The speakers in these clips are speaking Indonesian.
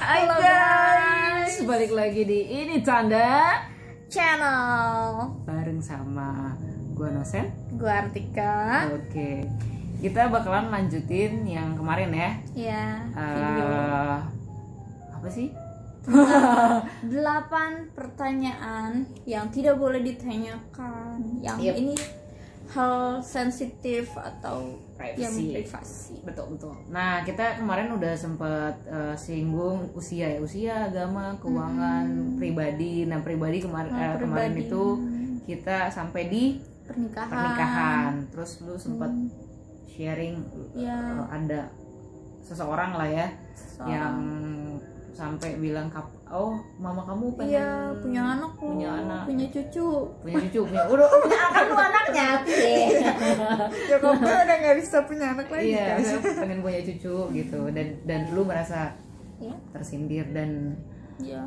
Hai guys, balik lagi di Ini Canda Channel bareng sama gua Nosen, gua Artika. Oke, kita bakalan lanjutin yang kemarin ya. Ya, video Apa sih? 8 pertanyaan yang tidak boleh ditanyakan. Yang Yep. ini hal sensitif atau yang Privacy. privasi. Betul. Nah, kita kemarin udah sempat singgung usia, agama, keuangan, pribadi. Nah, pribadi kemarin Pribadi. itu kita sampai di pernikahan. Terus lu sempat sharing Ya. ada seseorang lah ya yang sampai bilang mama kamu pengen punya anak loh, punya anak, punya cucu, punya anak lu anaknya ya kamu udah nggak bisa punya anak lagi. iya pengen punya cucu gitu dan lu merasa Ya. tersindir dan Ya.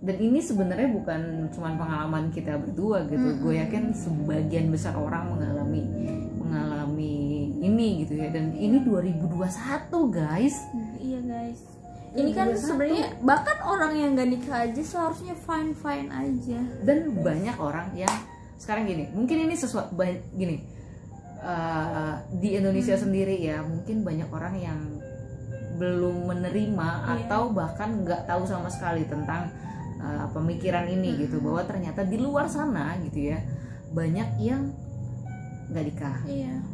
ini sebenarnya bukan cuma pengalaman kita berdua gitu. Gue yakin sebagian besar orang mengalami ini gitu ya, dan ini 2021 guys. Iya guys, ini kan sebenarnya bahkan orang yang gak nikah aja seharusnya fine aja. Dan banyak orang yang sekarang gini, mungkin ini sesuatu gini, di Indonesia sendiri ya, mungkin banyak orang yang belum menerima atau bahkan nggak tahu sama sekali tentang pemikiran ini gitu, bahwa ternyata di luar sana gitu ya banyak yang nggak nikah,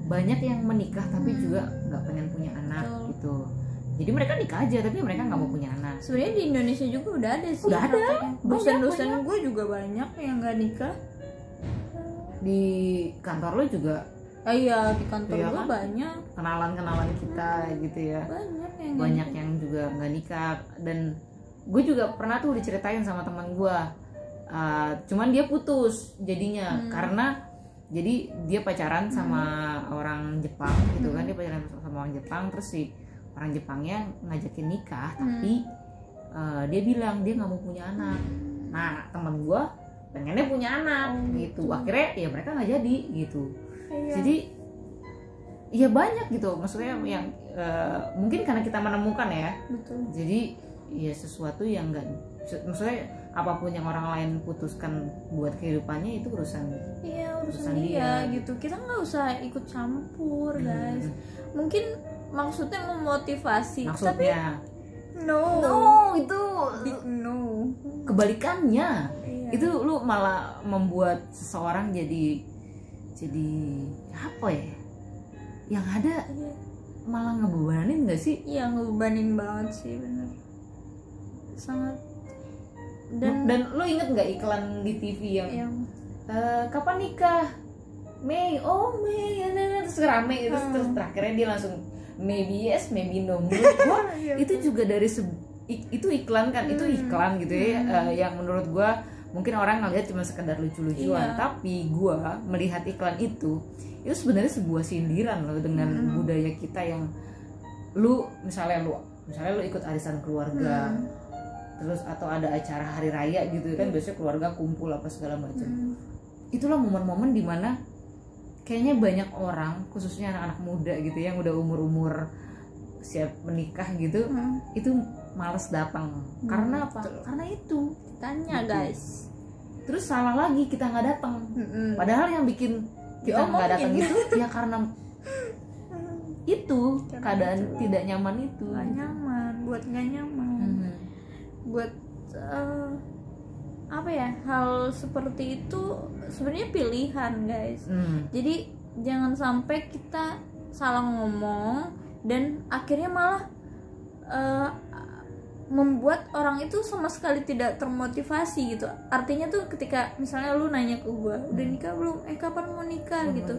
banyak yang menikah tapi juga nggak pengen punya anak gitu. Jadi mereka nikah aja tapi mereka nggak mau punya anak. Sebenarnya di Indonesia juga udah ada sih. Udah ada. Dosen-dosen gue juga banyak yang nggak nikah. Di kantor lo juga? Iya, di kantor Iya gue kan? Banyak. Kenalan kita gitu ya. Banyak yang juga nggak nikah. Dan gue juga pernah tuh diceritain sama teman gue. Cuman dia putus jadinya karena jadi dia pacaran sama orang Jepang gitu kan, dia pacaran sama orang Jepang, terus si orang Jepangnya ngajakin nikah tapi dia bilang dia nggak mau punya anak. Nah teman gue pengennya punya anak gitu, akhirnya ya mereka nggak jadi gitu. Jadi ya banyak gitu, maksudnya yang mungkin karena kita menemukan ya. Betul. Jadi ya sesuatu yang nggak, maksudnya apapun yang orang lain putuskan buat kehidupannya itu urusan dia gitu. Kita nggak usah ikut campur guys. Mungkin maksudnya memotivasi, maksudnya tapi no itu big no. kebalikannya. Itu lu malah membuat seseorang jadi apa ya, yang ada malah ngebebanin nggak sih? Iya, ngebebanin banget sih, bener sangat. Dan lu inget nggak iklan di TV yang kapan nikah? Mei, Mei, terus rame terus terakhirnya dia langsung maybe yes, maybe no. Menurut gua itu juga dari itu iklan kan, itu iklan gitu ya, yang menurut gua mungkin orang ngeliat cuma sekedar lucu-lucuan, tapi gua melihat iklan itu sebenarnya sebuah sindiran loh dengan budaya kita yang misalnya lu ikut arisan keluarga, terus atau ada acara hari raya gitu kan, biasanya keluarga kumpul apa segala macam. Itulah momen-momen dimana kayaknya banyak orang, khususnya anak-anak muda gitu yang udah umur siap menikah gitu, itu males datang. Karena apa? Karena itu tanya gitu. Guys, terus salah lagi kita nggak datang. Padahal yang bikin kita nggak datang itu ya karena itu keadaan tidak nyaman itu. Nggak nyaman. Buat apa ya, hal seperti itu sebenarnya pilihan guys. Jadi jangan sampai kita salah ngomong dan akhirnya malah membuat orang itu sama sekali tidak termotivasi gitu. Artinya tuh ketika misalnya lu nanya ke gue, udah nikah belum? Kapan mau nikah gitu?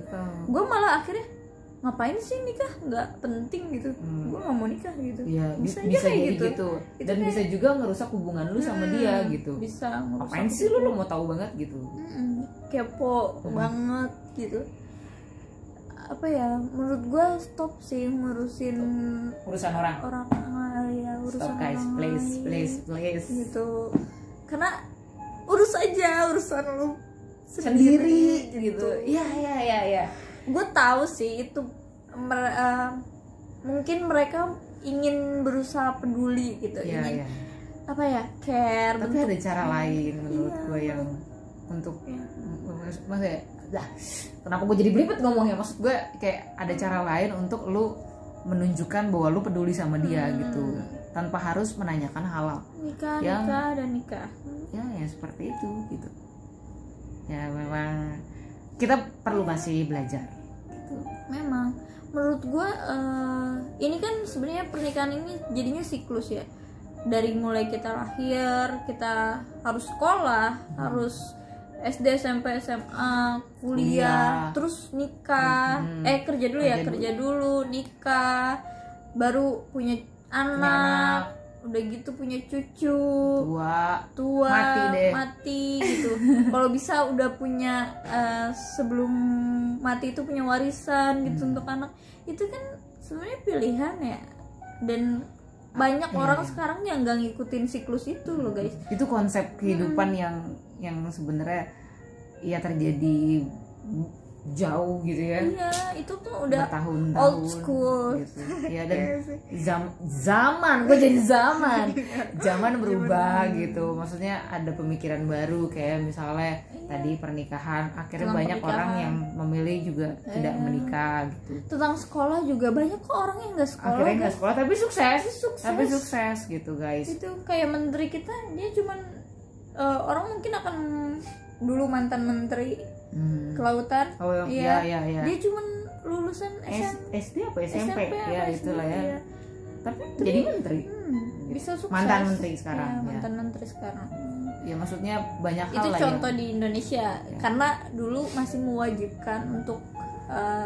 Gue malah akhirnya ngapain sih nikah, nggak penting gitu. Gue nggak mau nikah gitu. Ya, bisa jadi gitu. Dan bisa juga ngerusak hubungan lu sama dia gitu. Bisa ngerusak. Ngapain sih lu mau tahu banget gitu? Kepo banget gitu. Apa ya, menurut gue stop sih ngurusin urusan orang ya, urusan stop guys, please gitu. Karena urus aja urusan lu sendiri gitu. Iya. Gue tahu sih itu mungkin mereka ingin berusaha peduli gitu, ingin apa ya, care. Tapi ada cara lain menurut gue yang untuk maksudnya lah, kenapa gue jadi belibet ngomongnya, maksud gue kayak ada cara lain untuk lu menunjukkan bahwa lu peduli sama dia gitu, tanpa harus menanyakan hal nikah dan nikah ya seperti itu gitu. Ya memang kita perlu masih belajar gitu. Memang menurut gue ini kan sebenarnya pernikahan ini jadinya siklus ya, dari mulai kita lahir kita harus sekolah, harus SD, SMP, SMA, kuliah, terus nikah, kerja dulu ya, kerja dulu, nikah, baru punya anak, udah gitu punya cucu, tua mati gitu. Kalau bisa udah punya sebelum mati itu punya warisan gitu untuk anak. Itu kan sebenarnya pilihan ya, dan banyak orang sekarang yang nggak ngikutin siklus itu loh guys. Itu konsep kehidupan yang sebenarnya ya terjadi jauh gitu ya. Iya, itu tuh udah bertahun-tahun old school gitu. Ya dan zaman berubah gitu. Maksudnya ada pemikiran baru kayak misalnya tadi pernikahan, akhirnya banyak orang yang memilih juga tidak menikah gitu. Tentang sekolah juga banyak kok orang yang nggak sekolah. Akhirnya nggak sekolah tapi sukses gitu guys. Itu kayak menteri kita, dia cuman orang mungkin akan dulu mantan menteri kelautan. Iya. Dia cuman lulusan SD apa SMP ya itulah ya. Iya. Tapi jadi menteri. Bisa sukses. Mantan menteri sekarang. Ya, mantan menteri sekarang. Ya maksudnya banyak hal itu lah. Itu contoh di Indonesia karena dulu masih mewajibkan untuk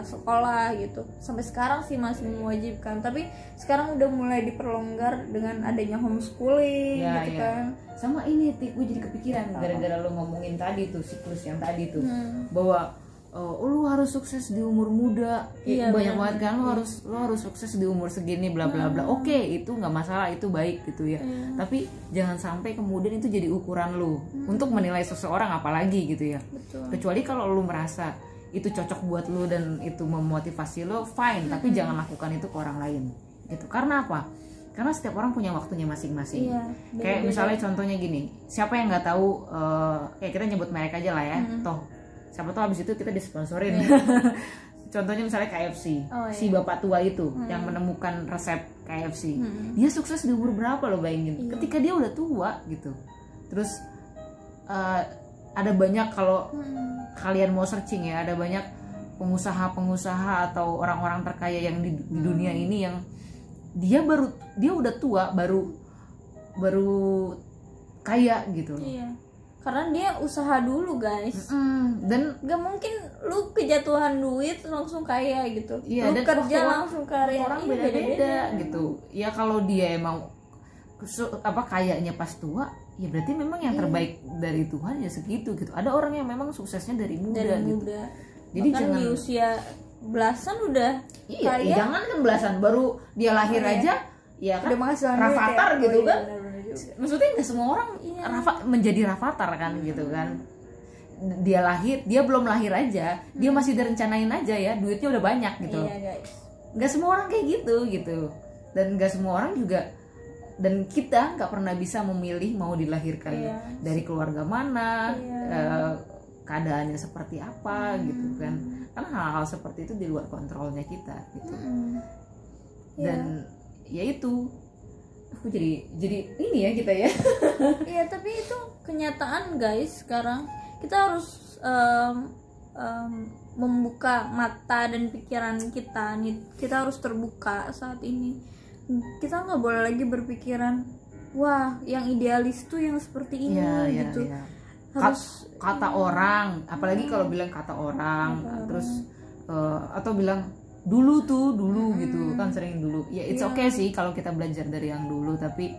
sekolah gitu. Sampai sekarang sih masih mewajibkan, tapi sekarang udah mulai diperlonggar dengan adanya homeschooling gitu kan. Sama ini gue jadi kepikiran gara-gara lo ngomongin tadi tuh siklus yang tadi tuh bahwa lu harus sukses di umur muda. Banyak banget kan lo harus sukses di umur segini bla bla bla. Oke, itu nggak masalah, itu baik gitu ya. Tapi jangan sampai kemudian itu jadi ukuran lu untuk menilai seseorang apalagi gitu ya. Betul. Kecuali kalau lu merasa itu cocok buat lu dan itu memotivasi lo, fine. Tapi jangan lakukan itu ke orang lain gitu. Karena apa? Karena setiap orang punya waktunya masing-masing. Kayak misalnya contohnya gini, siapa yang nggak tahu, kayak kita nyebut merek aja lah ya, toh siapa tahu abis itu kita disponsorin. Contohnya misalnya KFC, si bapak tua itu yang menemukan resep KFC, dia sukses di umur berapa lo bayangin? Ketika dia udah tua gitu. Terus ada banyak, kalau kalian mau searching ya, ada banyak pengusaha-pengusaha atau orang-orang terkaya yang di dunia ini yang dia udah tua baru kaya gitu. Iya. Karena dia usaha dulu guys. Dan gak mungkin lu kejatuhan duit langsung kaya gitu. Iya, lu dan kerja langsung kaya. Orang beda-beda gitu. Ya kalau dia emang kayanya pas tua, ya berarti memang yang terbaik dari Tuhan ya segitu gitu. Ada orang yang memang suksesnya dari muda gitu. Jadi bahkan jangan di usia belasan udah kaya. Jangan kan belasan, baru dia lahir aja ya kan Rafathar gitu kan. Maksudnya nggak semua orang menjadi Rafathar kan gitu kan. Dia lahir, dia belum lahir aja, dia masih direncanain aja ya, duitnya udah banyak gitu. Iya guys. Nggak semua orang kayak gitu. Dan nggak semua orang juga, dan kita nggak pernah bisa memilih mau dilahirkan dari keluarga mana, keadaannya seperti apa gitu kan. Karena hal-hal seperti itu di luar kontrolnya kita gitu. Dan ya itu, aku jadi ini ya kita ya. Iya, tapi itu kenyataan guys. Sekarang kita harus membuka mata dan pikiran kita nih. Kita harus terbuka saat ini. Kita nggak boleh lagi berpikiran wah yang idealis tuh yang seperti ini gitu. Harus kata orang, apalagi kalau bilang kata orang, terus atau bilang dulu gitu kan, sering dulu ya. It's okay sih kalau kita belajar dari yang dulu, tapi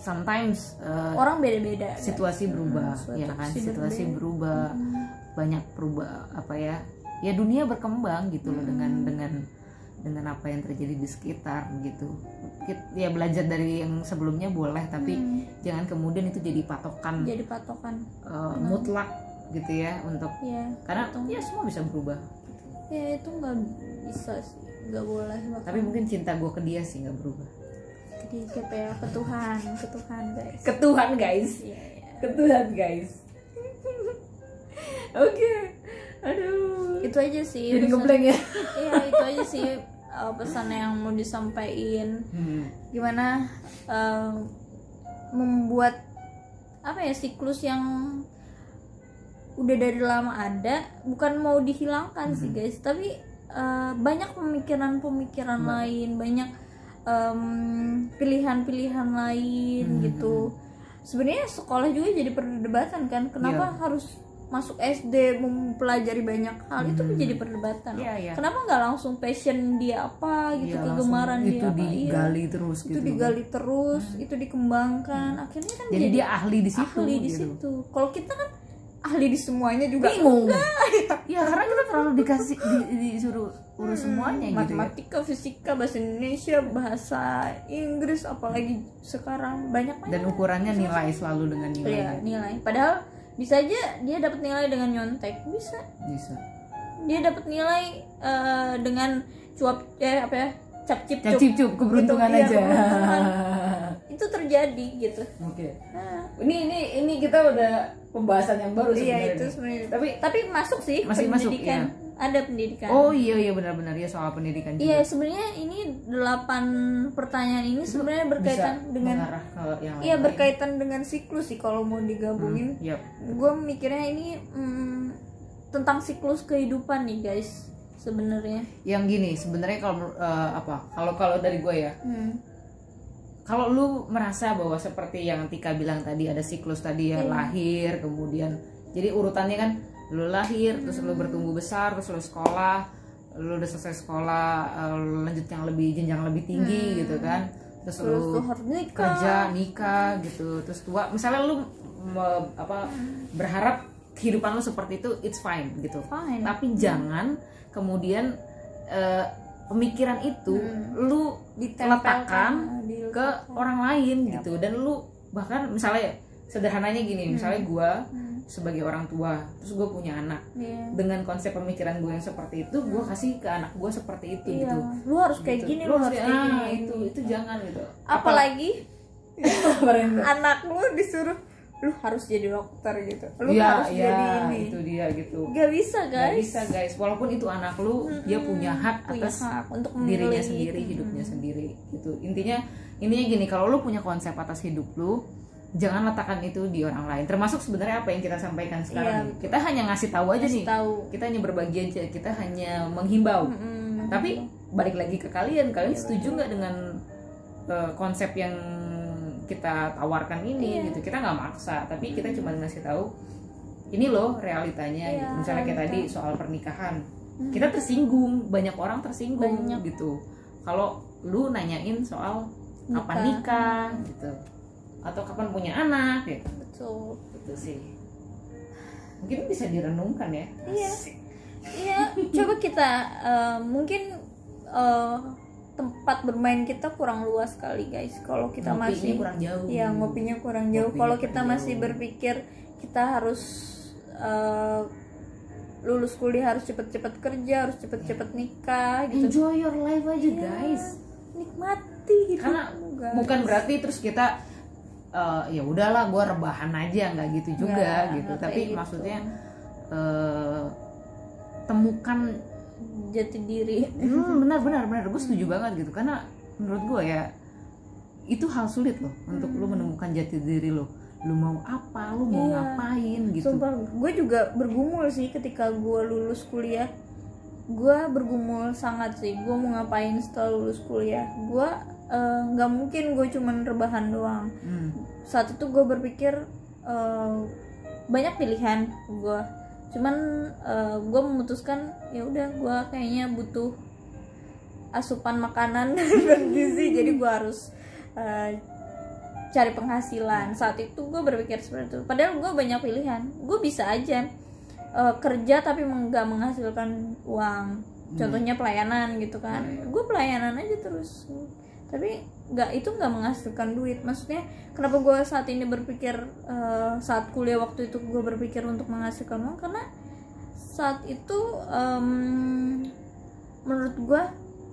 sometimes orang beda-beda, situasi berubah ya kan, situasi berubah, banyak berubah ya dunia berkembang gitu loh dengan apa yang terjadi di sekitar gitu. Ya belajar dari yang sebelumnya boleh, tapi jangan kemudian itu jadi patokan mutlak gitu ya untuk karena ya semua bisa berubah. Ya itu nggak bisa sih, nggak boleh. Tapi mungkin cinta gue ke dia sih nggak berubah. Jadi kayak ketuhan guys. Ketuhan guys. Iya, iya. Ketuhan guys. Oke. Aduh. Itu aja sih. Jadi ngeblank ya. Iya, itu aja sih pesan yang mau disampaikan. Gimana membuat apa ya, siklus yang udah dari lama ada, bukan mau dihilangkan sih guys, tapi banyak pemikiran lain, banyak pilihan-pilihan lain gitu. Sebenarnya sekolah juga jadi perdebatan kan, kenapa harus masuk SD mempelajari banyak hal, itu menjadi perdebatan. Kenapa nggak langsung passion dia apa gitu, kegemaran dia itu apa, digali terus itu gitu. digali terus, itu dikembangkan, akhirnya kan jadi dia ahli di situ. Situ. Kalau kita kan ahli di semuanya juga bingung. Ya karena kita terlalu disuruh urus semuanya gitu. Matematika, fisika, bahasa Indonesia, bahasa Inggris, apalagi sekarang banyak. Dan ukurannya nilai, selalu dengan nilai. Iya, nilai. Padahal bisa aja dia dapat nilai dengan nyontek, bisa. Dia dapat nilai dengan cap cip cup keberuntungan gitu, aja. Keberuntungan. Itu terjadi gitu. Oke. Ini kita udah pembahasan yang baru sebenarnya. Iya, itu sebenarnya. Tapi masuk sih, masih pendidikan. Masuk, ya. Ada pendidikan. Oh iya benar-benar ya, soal pendidikan juga. Iya, sebenarnya ini 8 pertanyaan ini sebenarnya berkaitan dengan berkaitan dengan siklus sih kalau mau digabungin. Gue mikirnya ini tentang siklus kehidupan nih guys sebenarnya. Yang gini, sebenarnya kalau dari gue ya. Kalau lu merasa bahwa seperti yang Tika bilang tadi, ada siklus tadi ya, lahir, kemudian jadi urutannya kan lu lahir, terus lu bertumbuh besar, terus lu sekolah, lu udah selesai sekolah, lanjut yang jenjang lebih tinggi gitu kan, terus lu kerja, nikah gitu, terus tua, misalnya lu berharap kehidupan lu seperti itu, it's fine gitu. Tapi jangan kemudian pemikiran itu lu letakkan ke orang lain gitu, dan lu bahkan misalnya sederhananya gini, misalnya gue sebagai orang tua, terus gue punya anak, dengan konsep pemikiran gue yang seperti itu, gue kasih ke anak gue seperti itu gitu. Lu harus kayak gini, lu harus kayak gini. Itu jangan gitu. Apalagi anak lu disuruh lu harus jadi dokter gitu, lu harus jadi ini, itu dia gitu. Gak bisa guys, walaupun itu anak lu, dia punya hak atas untuk dirinya sendiri, hidupnya sendiri gitu. Intinya gini, kalau lu punya konsep atas hidup lu, jangan letakkan itu di orang lain. Termasuk sebenarnya apa yang kita sampaikan sekarang. Kita hanya ngasih tahu aja nih. Kita hanya berbagi aja, kita hanya menghimbau. Tapi balik lagi ke kalian setuju nggak dengan konsep yang kita tawarkan ini gitu. Kita nggak maksa, tapi kita cuma ngasih tahu ini loh realitanya gitu. Misalnya kayak tadi soal pernikahan, kita tersinggung, banyak orang tersinggung gitu kalau lu nanyain soal kapan nikah gitu, atau kapan punya anak gitu. Betul sih, mungkin bisa direnungkan ya. Iya, coba kita mungkin tempat bermain kita kurang luas kali guys. Kalau kita masih kurang jauh. Ya, ngopinya kurang jauh. Kalau kita masih berpikir kita harus lulus kuliah, harus cepet-cepet kerja, harus cepet-cepet nikah gitu. Enjoy your life aja guys. Nikmati hidup. Karena bukan berarti terus kita ya udahlah gue rebahan aja, nggak gitu juga gitu. Tapi maksudnya temukan jati diri. Benar gue setuju banget gitu, karena menurut gue ya itu hal sulit loh untuk lu menemukan jati diri lo. Lu mau apa, lu mau ngapain gitu. Sumpah, gue juga bergumul sih ketika gue lulus kuliah. Gue bergumul sangat sih, gue mau ngapain setelah lulus kuliah. Gue nggak mungkin gue cuman rebahan doang. Saat itu gue berpikir banyak pilihan gue, cuman gue memutuskan ya udah, gue kayaknya butuh asupan makanan dan gizi, jadi gue harus cari penghasilan. Saat itu gue berpikir seperti itu, padahal gue banyak pilihan. Gue bisa aja kerja tapi nggak menghasilkan uang, contohnya pelayanan gitu kan. Gue pelayanan aja terus, tapi itu nggak menghasilkan duit. Maksudnya kenapa gue saat ini berpikir saat kuliah waktu itu gue berpikir untuk menghasilkan uang, karena saat itu menurut gue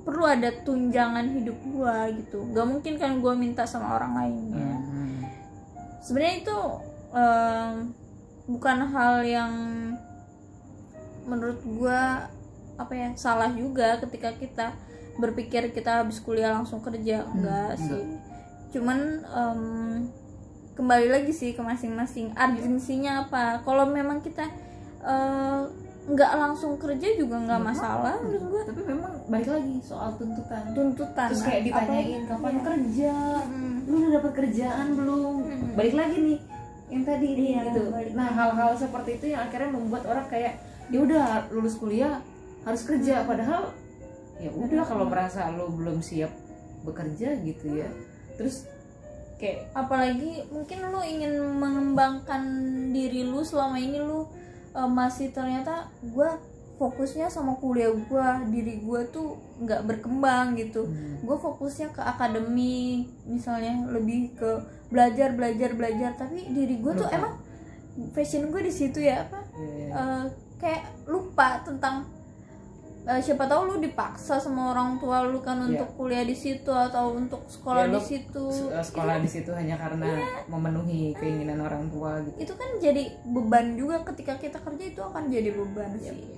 perlu ada tunjangan hidup gue gitu. Gak mungkin kan gue minta sama orang lainnya. Sebenarnya itu bukan hal yang menurut gue salah juga ketika kita berpikir kita habis kuliah langsung kerja. Enggak sih, cuman kembali lagi sih ke masing-masing urgensinya apa. Kalau memang kita nggak langsung kerja juga nggak masalah menurut gue. Tapi memang balik lagi soal tuntutan. Terus kayak ditanyain kapan kerja, lu udah dapat kerjaan belum? Balik lagi nih yang tadi gitu. Nah hal-hal seperti itu yang akhirnya membuat orang kayak ya udah lulus kuliah harus kerja, padahal ya udah kalau merasa lu belum siap bekerja gitu ya. Terus kayak apalagi mungkin lu ingin mengembangkan diri lu, selama ini lu masih ternyata gue fokusnya sama kuliah gue, diri gue tuh nggak berkembang gitu. Gue fokusnya ke akademik misalnya, lebih ke belajar, tapi diri gue tuh emang passion gue di situ ya kayak lupa tentang siapa tahu lu dipaksa sama orang tua lu kan untuk kuliah di situ atau untuk sekolah di situ. Sekolah di situ hanya karena memenuhi keinginan orang tua gitu. Itu kan jadi beban juga, ketika kita kerja itu akan jadi beban sih.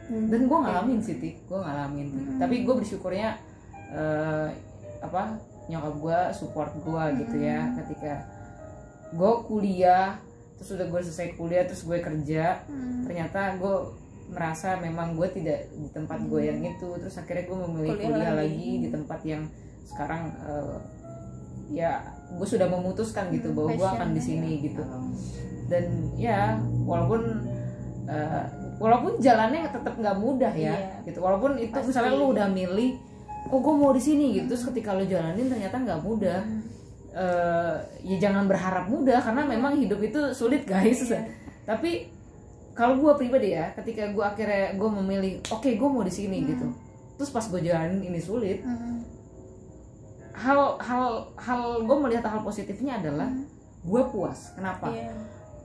Dan gue ngalamin sih, gue ngalamin. Tapi gue bersyukurnya nyokap gue support gue gitu ya. Ketika gue kuliah, terus udah gue selesai kuliah, terus gue kerja, ternyata gue merasa memang gue tidak di tempat gue yang itu. Terus akhirnya gue memilih kuliah lagi di tempat yang sekarang ya gue sudah memutuskan gitu bahwa gue akan di sini gitu. Dan ya walaupun jalannya tetap nggak mudah ya gitu. Walaupun itu pasti. Misalnya lu udah milih gue mau di sini gitu, terus ketika lu jalanin ternyata nggak mudah. Ya jangan berharap mudah, karena memang hidup itu sulit guys. Tapi kalau gue pribadi ya, ketika gue akhirnya gue memilih gue mau di sini gitu, terus pas gue jalanin ini sulit, hal gue melihat hal positifnya adalah gue puas. Kenapa?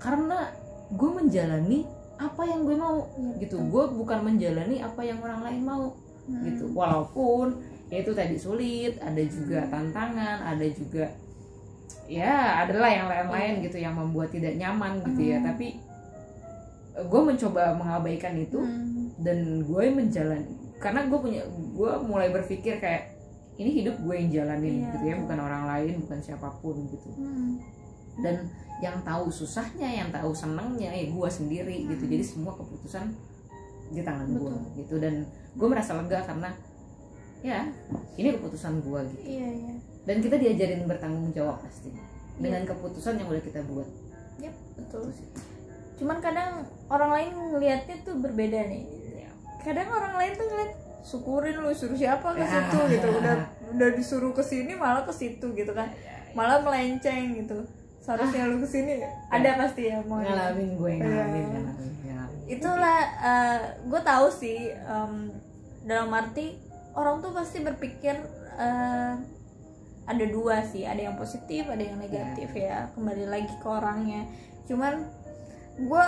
Karena gue menjalani apa yang gue mau gitu. Gue bukan menjalani apa yang orang lain mau gitu. Walaupun ya itu tadi sulit, ada juga tantangan, ada juga ya adalah yang lain-lain gitu yang membuat tidak nyaman gitu ya. Tapi gue mencoba mengabaikan itu dan gue menjalani, karena gue mulai berpikir kayak ini hidup gue yang jalanin gitu ya, bukan orang lain, bukan siapapun gitu. Dan yang tahu susahnya, yang tahu senangnya ya gue sendiri gitu. Jadi semua keputusan di tangan gue gitu. Dan gue merasa lega karena ya ini keputusan gue gitu. Dan kita diajarin bertanggung jawab pasti dengan keputusan yang udah kita buat. Betul. Cuman kadang orang lain ngelihatnya tuh berbeda nih. Kadang orang lain tuh ngeliat, syukurin lu suruh siapa ke situ gitu. Udah disuruh ke sini malah ke situ gitu kan. Malah melenceng gitu. Seharusnya lu ke sini. Ada pasti ya mau ngalamin. Itulah gue tahu sih, dalam arti orang tuh pasti berpikir ada dua sih, ada yang positif, ada yang negatif ya. Kembali lagi ke orangnya. Cuman gue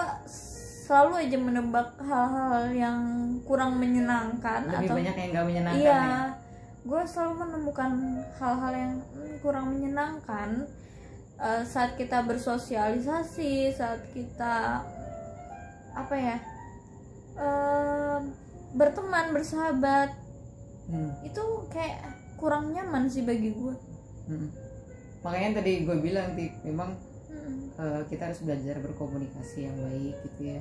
selalu aja menebak hal-hal yang kurang menyenangkan. Lebih atau banyak yang gak menyenangkan gue selalu menemukan hal-hal yang kurang menyenangkan saat kita bersosialisasi, saat kita berteman, bersahabat. Itu kayak kurang nyaman sih bagi gue. Makanya tadi gue bilang memang kita harus belajar berkomunikasi yang baik gitu ya.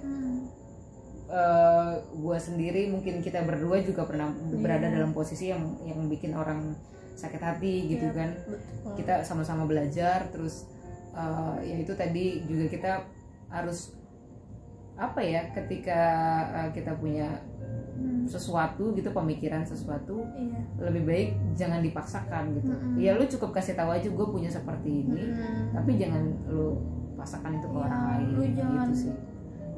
Gue sendiri, mungkin kita berdua juga pernah berada dalam posisi yang bikin orang sakit hati gitu kan. Betul. Kita sama-sama belajar, terus ya itu tadi juga kita harus ketika kita punya sesuatu gitu, pemikiran sesuatu, lebih baik jangan dipaksakan gitu. Ya lu cukup kasih tahu aja gue punya seperti ini, tapi jangan lu paksakan itu ke orang lain. Lu gitu sih.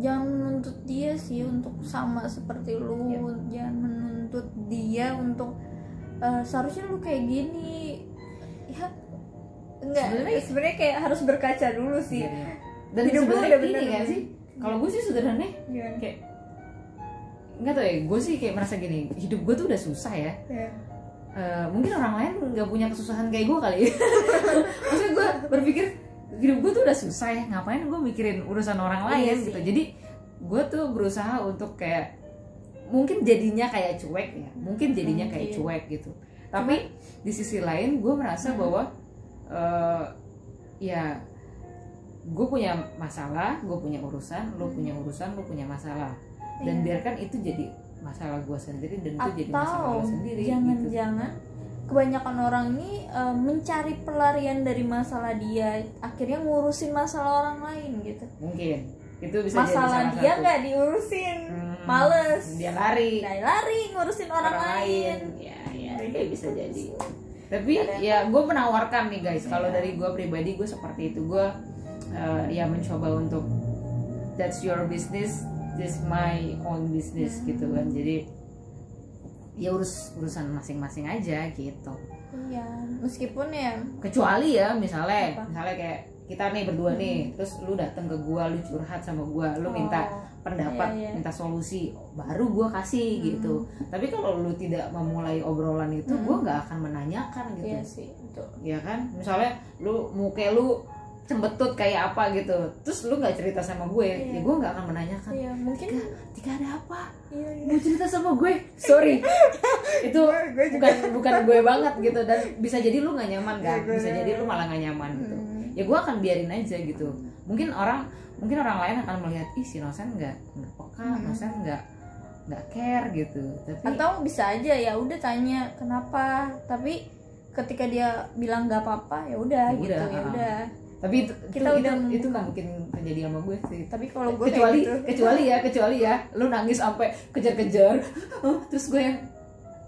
Jangan menuntut dia sih untuk sama seperti lu. Jangan menuntut dia untuk seharusnya lu kayak gini. Ya enggak, sebenarnya kayak harus berkaca dulu sih. Dan sebenarnya gini kan sih, kalau gue sih sederhananya kayak nggak tahu ya, gue sih kayak merasa gini, hidup gue tuh udah susah ya. Mungkin orang lain nggak punya kesusahan kayak gue kali. Maksudnya gue berpikir hidup gue tuh udah susah ya, ngapain gue mikirin urusan orang lain gitu. Jadi gue tuh berusaha untuk kayak mungkin jadinya kayak cuek ya, mungkin jadinya kayak cuek gitu. Tapi di sisi lain gue merasa bahwa ya gue punya masalah, gue punya urusan, lo punya urusan, lo punya masalah, dan biarkan itu jadi masalah gue sendiri dan itu jadi masalah lo sendiri. Jangan-jangan kebanyakan orang ini mencari pelarian dari masalah dia, akhirnya ngurusin masalah orang lain gitu. Mungkin itu bisa masalah jadi dia nggak diurusin, males, dia lari ngurusin orang lain. Ya itu bisa jadi. Tapi ya gue menawarkan nih guys, kalau dari gue pribadi gue seperti itu, gue ya mencoba untuk that's your business, this my own business gitu kan. Jadi ya urusan masing-masing aja gitu. Iya, meskipun ya kecuali ya misalnya kayak kita nih berdua nih, terus lu datang ke gua, lu curhat sama gua, lu minta pendapat, minta solusi, baru gua kasih gitu. Tapi kalau lu tidak memulai obrolan itu, gua nggak akan menanyakan gitu. Iya sih, betul. Ya kan, misalnya lu muka lu cembetut kayak apa gitu, terus lu nggak cerita sama gue, ya gue nggak akan menanyakan. Mungkin Tika ada apa? Mau cerita sama gue? Sorry, itu bukan gue banget gitu, dan bisa jadi lu nggak nyaman kan, bisa jadi lu malah nggak nyaman gitu. Ya gue akan biarin aja gitu. Mungkin orang lain akan melihat, ih si Nosen nggak peka, Nosen nggak care gitu. Tapi atau bisa aja ya udah tanya kenapa, tapi ketika dia bilang nggak apa-apa ya udah gitu, ya udah. Tapi itu nggak mungkin terjadi sama gue sih. Tapi kalau gue kecuali ya lu nangis sampai kejar-kejar, terus gue yang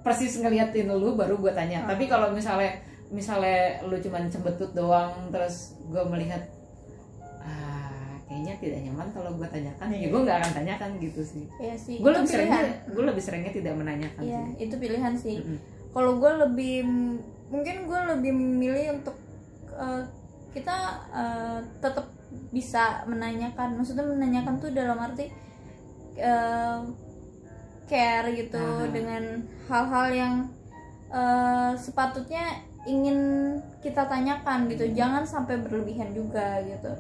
persis ngeliatin lu baru gue tanya. Tapi kalau misalnya lu cuman cembetut doang, terus gue melihat kayaknya tidak nyaman kalau gue tanyakan, ya gue nggak akan tanyakan gitu sih. Iya sih. Gue lebih seringnya tidak menanyakan. Iya, sih. itu pilihan sih. Kalau gue mungkin gue lebih memilih untuk kita tetap bisa menanyakan. Maksudnya menanyakan tuh dalam arti care gitu, dengan hal-hal yang sepatutnya ingin kita tanyakan gitu. Jangan sampai berlebihan juga gitu.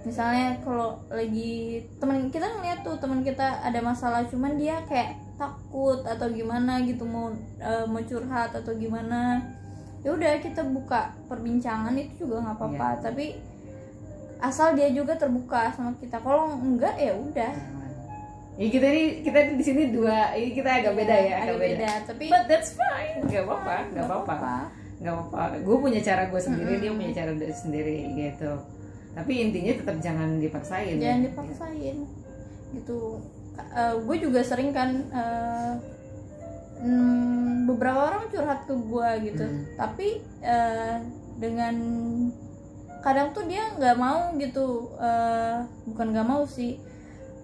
Misalnya kalau lagi teman kita ngeliat tuh teman kita ada masalah, cuman dia kayak takut atau gimana gitu, mau curhat atau gimana, ya udah kita buka perbincangan, itu juga nggak apa-apa. Tapi asal dia juga terbuka sama kita. Kalau enggak ya udah. Ya kita di sini dua, ini kita agak beda ya, agak beda. Tapi but that's fine, nggak apa-apa. Gue punya cara gue sendiri, dia punya cara dia sendiri gitu. Tapi intinya tetap jangan dipaksain. Gitu. Gue juga sering kan. Beberapa orang curhat ke gue gitu, tapi dengan kadang tuh dia nggak mau gitu, bukan nggak mau sih,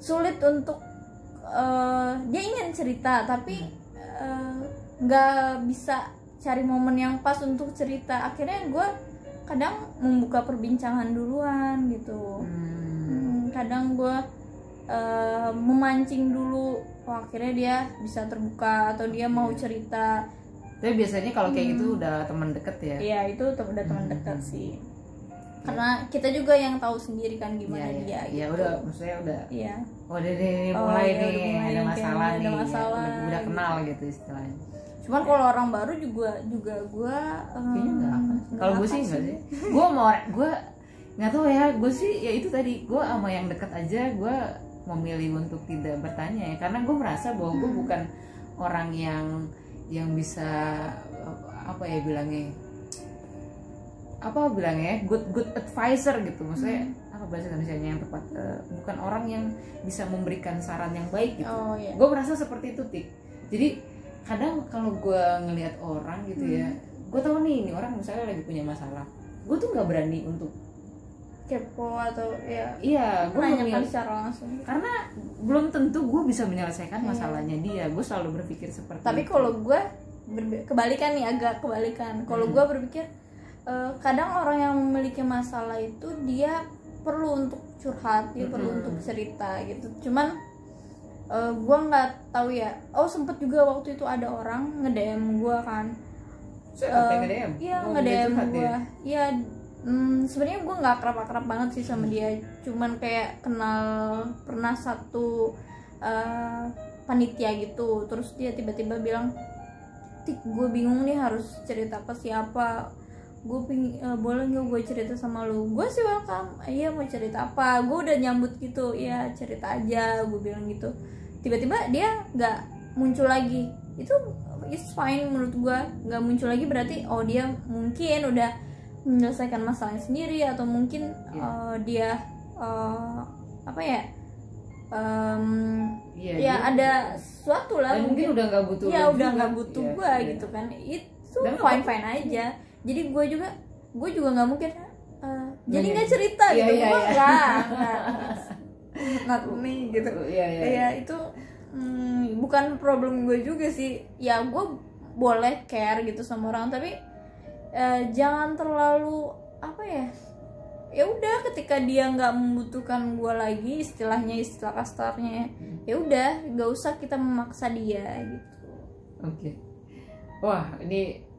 sulit untuk dia ingin cerita tapi nggak bisa cari momen yang pas untuk cerita. Akhirnya gue kadang membuka perbincangan duluan gitu. Kadang gue memancing dulu, akhirnya dia bisa terbuka atau dia mau cerita. Tapi biasanya kalau kayak gitu udah teman deket ya? Iya, itu udah teman dekat sih. Karena kita juga yang tahu sendiri kan gimana dia. Iya, gitu. udah, maksudnya udah. Iya. Udah mulai nih, ada masalah nih. Ada masalah. Udah kenal gitu istilahnya. Cuman kalau orang baru juga gue kayaknya nggak akan. Kalau gue sih nggak sih. Gue nggak tahu ya. Gue sih ya itu tadi, gue sama yang dekat aja gue memilih untuk tidak bertanya ya, karena gue merasa bahwa gue bukan orang yang bisa good advisor gitu, maksudnya apa bahasa Indonesianya yang tepat, bukan orang yang bisa memberikan saran yang baik gitu. Gue merasa seperti itu, Tik. Jadi kadang kalau gue ngelihat orang gitu ya, gue tahu nih ini orang misalnya lagi punya masalah, gue tuh nggak berani untuk kepo atau gue menanyakan secara langsung, karena belum tentu gue bisa menyelesaikan masalahnya dia. Gue selalu berpikir seperti tapi itu. Kalau gue kebalikan nih, agak kebalikan. Kalau gue berpikir kadang orang yang memiliki masalah itu dia perlu untuk curhat, dia perlu untuk cerita gitu. Cuman gue nggak tahu ya. Oh sempet juga waktu itu ada orang nge-DM gue kan. nge-DM? Iya nge-DM gue. Iya sebenarnya gue nggak akrab banget sih sama dia. Cuman kayak kenal pernah satu panitia gitu. Terus dia tiba-tiba bilang, Tik, gue bingung nih harus cerita ke siapa. Gue boleh nggak gue cerita sama lu? Gue sih welcome. Iya mau cerita apa? Gue udah nyambut gitu. Iya cerita aja, gue bilang gitu. Tiba-tiba dia nggak muncul lagi. Itu it's fine menurut gue. Nggak muncul lagi berarti oh dia mungkin udah menyelesaikan masalahnya sendiri, atau mungkin dia apa ya? Ya ada sesuatu lah. Dan mungkin udah nggak butuh. Ya udah nggak butuh gue gitu kan. Itu fine aja. Jadi gue juga nggak mungkin jadi nggak cerita gitu. Nggak not me gitu. Ya itu bukan problem gue juga sih. Ya gue boleh care gitu sama orang, tapi jangan terlalu apa ya. Ya udah ketika dia nggak membutuhkan gue lagi, istilah kasarnya, ya udah nggak usah kita memaksa dia gitu. Oke. Wah ini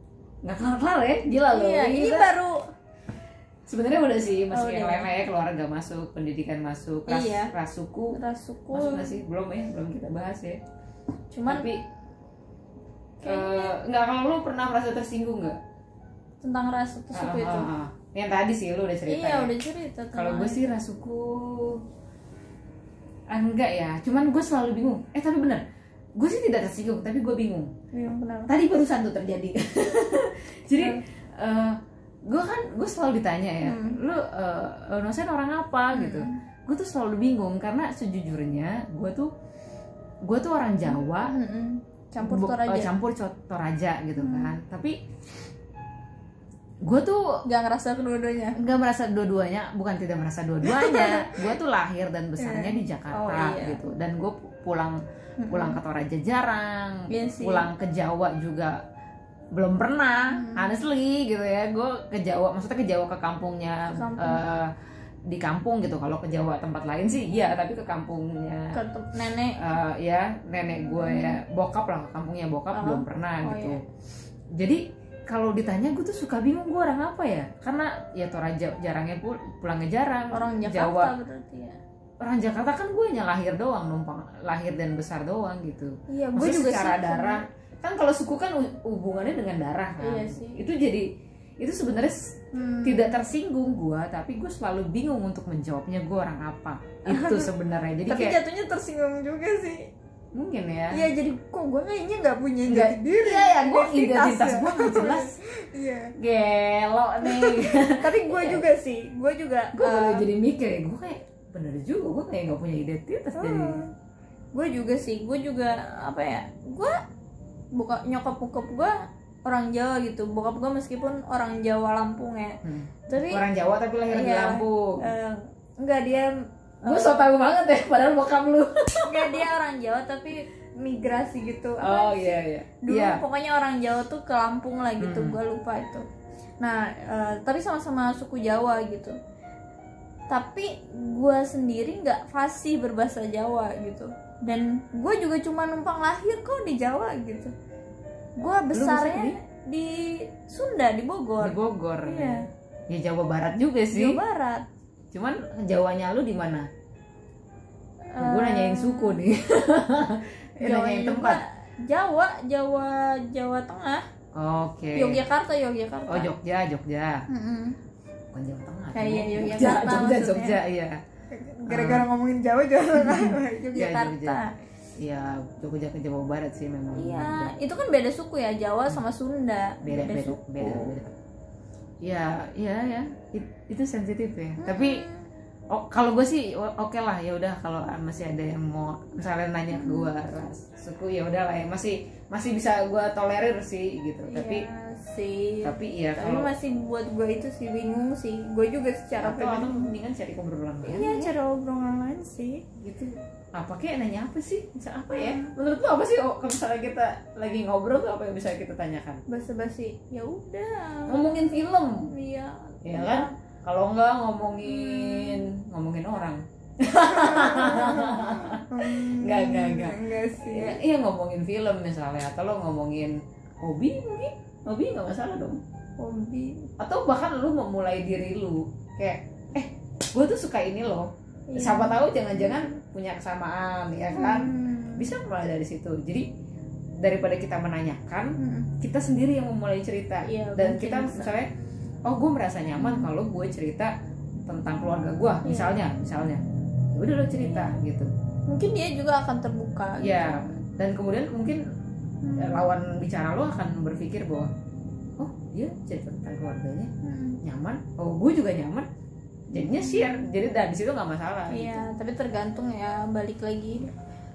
nggak kelar ya, gila loh. Iya, ini baru sebenarnya udah sih, masuk yang lain ya, keluarga masuk, pendidikan masuk, ras suku masuk nggak sih? Belum kita bahas ya. Cuman tapi nggak, kalau lu pernah merasa tersinggung nggak tentang ras suku itu? Yang tadi sih lu udah cerita. Iya udah cerita. Kalau gue sih ras suku enggak ya, cuman gue selalu bingung. Tapi bener, gue sih tidak tersinggung, tapi gue bingung. Benar. Tadi barusan tuh terjadi. Jadi gue selalu ditanya ya, lu Nosen orang apa gitu. Gue tuh selalu bingung karena sejujurnya gue tuh orang Jawa, campur Toraja gitu kan. Tapi gue tuh nggak merasa dua-duanya. Bukan tidak merasa dua-duanya. Gue tuh lahir dan besarnya di Jakarta gitu, dan gue pulang ke Toraja jarang, pulang ke Jawa juga belum pernah, honestly gitu ya. Gue ke Jawa, maksudnya ke Jawa ke kampungnya, di kampung gitu. Kalau ke Jawa tempat lain sih iya, tapi ke kampungnya ke nenek, nenek gue ya, bokap lah, kampungnya bokap belum pernah gitu. Jadi kalau ditanya gue tuh suka bingung gue orang apa ya, karena ya Toraja jarangnya pulangnya jarang. Orang Jakarta Jawa, berarti ya. Orang Jakarta kan gue hanya lahir doang, numpang lahir dan besar doang gitu. Iya, gue juga secara darah kan, kalau suku kan hubungannya dengan darah kan. Iya sih. Itu sebenarnya tidak tersinggung gue, tapi gue selalu bingung untuk menjawabnya gue orang apa. Itu sebenarnya. Jadi tapi kayak jatuhnya tersinggung juga sih. Mungkin ya. Iya, jadi kok gue kayaknya nggak punya jati diri. Iya, gue identitas gue nggak jelas. Iya. Gelo nih. Tapi gue juga sih, gue jadi mikir ya, gue kayak bener juga, gue kayak nggak punya identitas jadi. Gue juga apa ya? Gue nyokap bokap gue orang Jawa gitu. Bokap gue meskipun orang Jawa Lampung ya. Tapi orang Jawa tapi lahir di Lampung. Enggak, dia gue so tau banget ya, padahal bokap lu. Enggak, dia orang Jawa tapi migrasi gitu. Iya. Dulu pokoknya orang Jawa tuh ke Lampung lah gitu, gue lupa itu. Nah, tapi sama-sama suku Jawa gitu. Tapi gue sendiri nggak fasih berbahasa Jawa gitu. Dan gue juga cuma numpang lahir kok di Jawa gitu. Gue besarnya di Sunda, di Bogor. Di Bogor. Iya. Ya Jawa Barat juga sih. Jawa Barat. Cuman Jawanya lu di mana? Gue nanyain suku nih. Nanyain tempat. Jawa Tengah. Oke. Yogyakarta. Oh, Jogja. Bukan Jawa Tengah. Kayak Yogyakarta. Jogja, iya. Gara-gara ngomongin Jawa Yogyakarta. Iya, Jogja ke Jawa Barat sih memang. Iya, itu kan beda suku ya, Jawa sama Sunda. Beda. Iya. Itu sensitif ya. Tapi kalau gue sih oke lah, ya udah kalau masih ada yang mau misalnya nanya ke gue ras suku, ya udah lah ya, masih bisa gue tolerir sih gitu. Tapi kalau masih buat gue itu sih bingung sih. Gue juga secara pribadi mendingan cari obrolan lain. Iya, cari obrolan lain sih gitu. Apa kayak nanya apa sih? Bisa apa ya? Menurut lu apa sih? Kalau misalnya kita lagi ngobrol tuh apa yang bisa kita tanyakan? Basa-basi. Ya udah. Ngomongin film. Iya. Ya kan? Kalau enggak ngomongin orang. Enggak sih. Iya, ngomongin film misalnya, atau lo ngomongin hobi mungkin. Hobi nggak masalah dong. Hobi. Atau bahkan lu memulai diri lu kayak gue tuh suka ini loh. Siapa tahu jangan-jangan punya kesamaan ya kan. Bisa mulai dari situ. Jadi daripada kita menanyakan, kita sendiri yang memulai cerita. Dan kita misalnya, oh gue merasa nyaman kalau gue cerita tentang keluarga gue misalnya udah lo cerita gitu, mungkin dia juga akan terbuka ya gitu. Dan kemudian mungkin lawan bicara lo akan berpikir bahwa oh dia cerita tentang keluarganya nyaman, oh gue juga nyaman, jadinya share, jadi dari situ nggak masalah gitu. Tapi tergantung ya, balik lagi.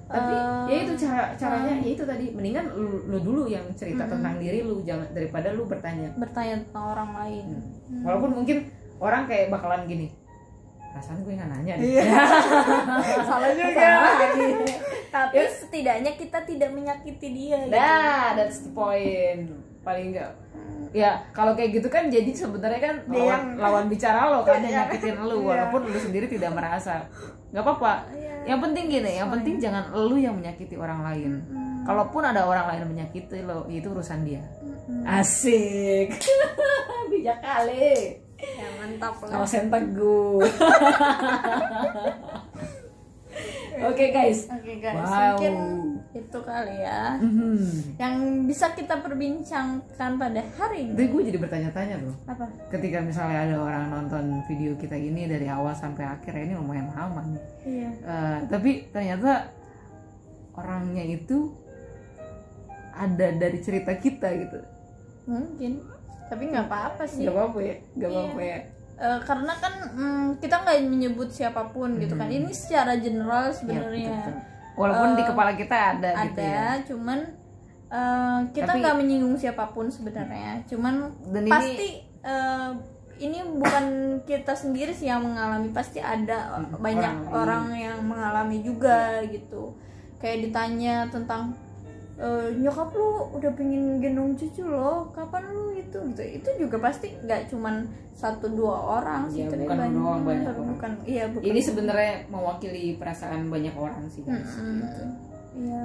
Tapi ya itu caranya ya itu tadi, mendingan lu dulu yang cerita tentang diri lu, jangan daripada lu bertanya tentang orang lain. Walaupun mungkin orang kayak bakalan gini, perasaan gue nggak nanya deh. Salah juga. Tapi setidaknya kita tidak menyakiti dia. Nah, that's the point. Paling enggak. Ya kalau kayak gitu kan jadi sebenarnya kan lawan bicara lo kan yang nyakitin lu, walaupun lu sendiri tidak merasa. Nggak apa-apa. Yang penting gini, yang penting jangan lu yang menyakiti orang lain. Kalaupun ada orang lain menyakiti lo, itu urusan dia. Asik. Bijak kali. Ya mantap lah. Kawasan teguh. Oke guys. Wow. Mungkin itu kali ya yang bisa kita perbincangkan pada hari ini. Tapi gue jadi bertanya-tanya loh. Apa? Ketika misalnya ada orang nonton video kita ini dari awal sampai akhir, ini lumayan lama nih. Iya. Tapi ternyata orangnya itu ada dari cerita kita gitu. Mungkin. Tapi nggak apa-apa sih. Nggak apa-apa ya. Karena kan kita nggak menyebut siapapun gitu kan. Ini secara general sebenarnya. Ya, walaupun di kepala kita ada gitu ya. Cuman kita nggak menyinggung siapapun sebenarnya. Cuman pasti ini bukan kita sendiri sih yang mengalami, pasti ada banyak orang yang mengalami juga gitu. Kayak ditanya tentang nyokap lu udah pengen gendong cucu lo, kapan lu itu juga pasti nggak cuman 1-2 orang sih, tapi bukan banyak orang. Bukan. Ini sebenarnya mewakili perasaan banyak orang sih guys. Gitu.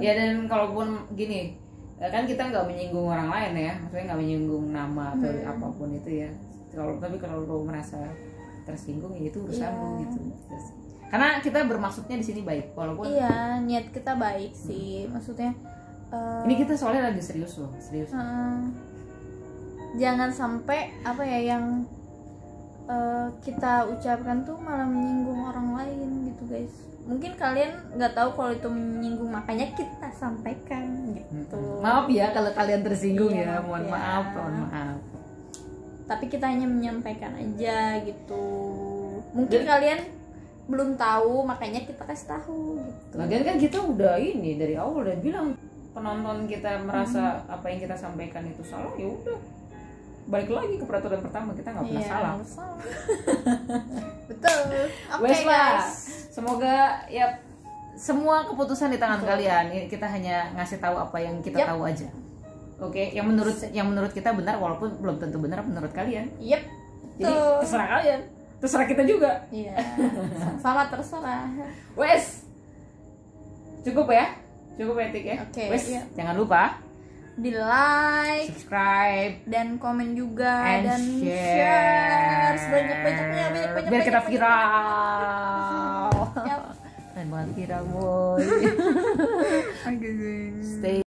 Ya dan kalaupun gini kan kita nggak menyinggung orang lain ya, maksudnya nggak menyinggung nama atau apapun itu ya. Tapi kalau lo merasa tersinggung ya itu urusan lo gitu. Karena kita bermaksudnya di sini baik, walaupun niat kita baik sih, maksudnya. Ini kita soalnya lagi serius loh, jangan sampai yang kita ucapkan tuh malah menyinggung orang lain gitu guys. Mungkin kalian nggak tahu kalau itu menyinggung, makanya kita sampaikan gitu. Maaf ya kalau kalian tersinggung ya, mohon maaf. Tapi kita hanya menyampaikan aja gitu. Mungkin kalian belum tahu, makanya kita kasih tahu gitu. Lagian kan kita udah ini dari awal udah bilang, penonton kita merasa apa yang kita sampaikan itu salah, ya udah balik lagi ke peraturan pertama, kita nggak pernah salah. Betul. Oke guys, semoga ya semua keputusan di tangan kalian. Kita hanya ngasih tahu apa yang kita tahu aja. Oke, yang menurut kita benar, walaupun belum tentu benar menurut kalian. Jadi terserah kalian, terserah kita juga. Iya. Sama terserah. Cukup ya Tik ya. Jangan lupa di like, subscribe, dan komen juga, dan share sebanyak-banyaknya biar kita viral. Keren banget viral boy. Stay